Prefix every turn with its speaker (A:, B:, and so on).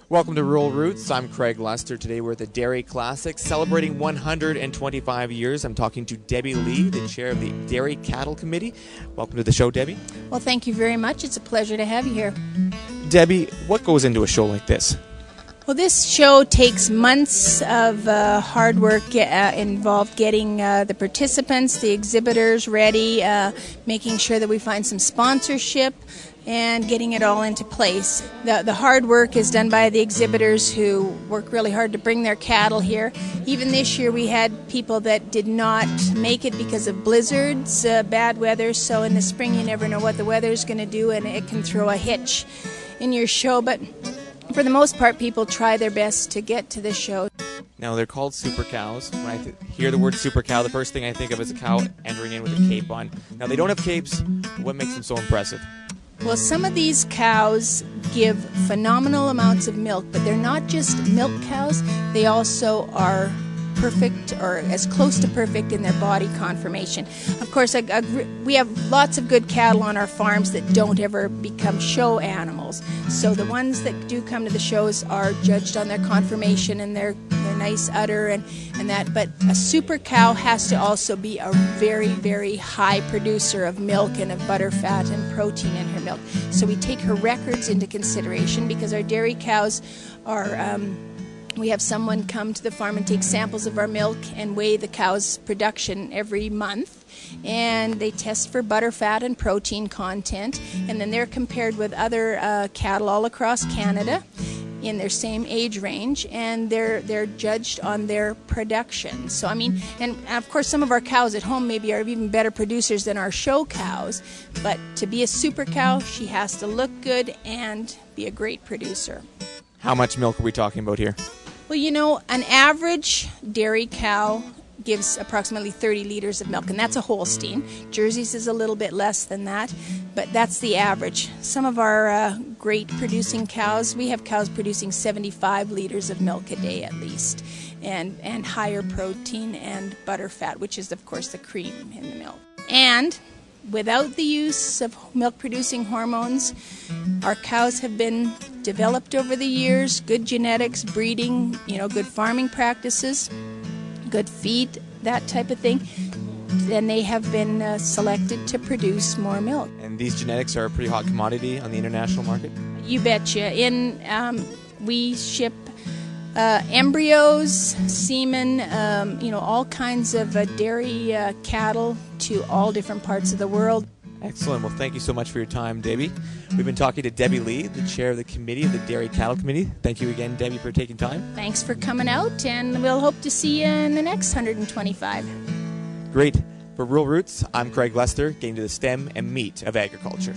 A: Welcome to Rural Roots. I'm Craig Lester. Today we're at the Dairy Classic celebrating 125 years. I'm talking to Debbie Lee, the chair of the Dairy Cattle Committee. Welcome to the show, Debbie.
B: Well, thank you very much. It's a pleasure to have you here.
A: Debbie, what goes into a show like this?
B: Well, this show takes months of hard work involved getting the participants, the exhibitors ready, making sure that we find some sponsorship, and getting it all into place. The hard work is done by the exhibitors who work really hard to bring their cattle here. Even this year we had people that did not make it because of blizzards, bad weather, so in the spring you never know what the weather's going to do and it can throw a hitch in your show, but for the most part people try their best to get to the show.
A: Now, they're called super cows. When I hear the word super cow, the first thing I think of is a cow entering in with a cape on. Now, they don't have capes. What makes them so impressive?
B: Well, some of these cows give phenomenal amounts of milk, but they're not just milk cows, they also are perfect or as close to perfect in their body conformation. Of course, we have lots of good cattle on our farms that don't ever become show animals. So the ones that do come to the shows are judged on their conformation and their nice udder and that. But a super cow has to also be a very, very high producer of milk and of butter, fat, and protein in her milk. So we take her records into consideration because our dairy cows are we have someone come to the farm and take samples of our milk and weigh the cow's production every month. And they test for butter, fat, and protein content. And then they're compared with other cattle all across Canada in their same age range, and they're judged on their production. So I mean, and of course some of our cows at home maybe are even better producers than our show cows, but to be a super cow, she has to look good and be a great producer.
A: How much milk are we talking about here?
B: Well, you know, an average dairy cow gives approximately 30 liters of milk, and that's a Holstein. Jersey's is a little bit less than that, but that's the average. Some of our great producing cows, we have cows producing 75 liters of milk a day at least, and higher protein and butter fat, which is, of course, the cream in the milk. And without the use of milk-producing hormones, our cows have been developed over the years, good genetics, breeding, you know, good farming practices, good feed, that type of thing. Then they have been selected to produce more milk. And
A: these genetics are a pretty hot commodity on the international market?
B: You betcha. We ship embryos, semen, you know, all kinds of dairy cattle to all different parts of the world.
A: Excellent. Well, thank you so much for your time, Debbie. We've been talking to Debbie Lee, the chair of the committee of the Dairy Cattle Committee. Thank you again, Debbie, for taking time.
B: Thanks for coming out, and we'll hope to see you in the next 125.
A: Great. For Rural Roots, I'm Craig Lester, getting to the stem and meat of agriculture.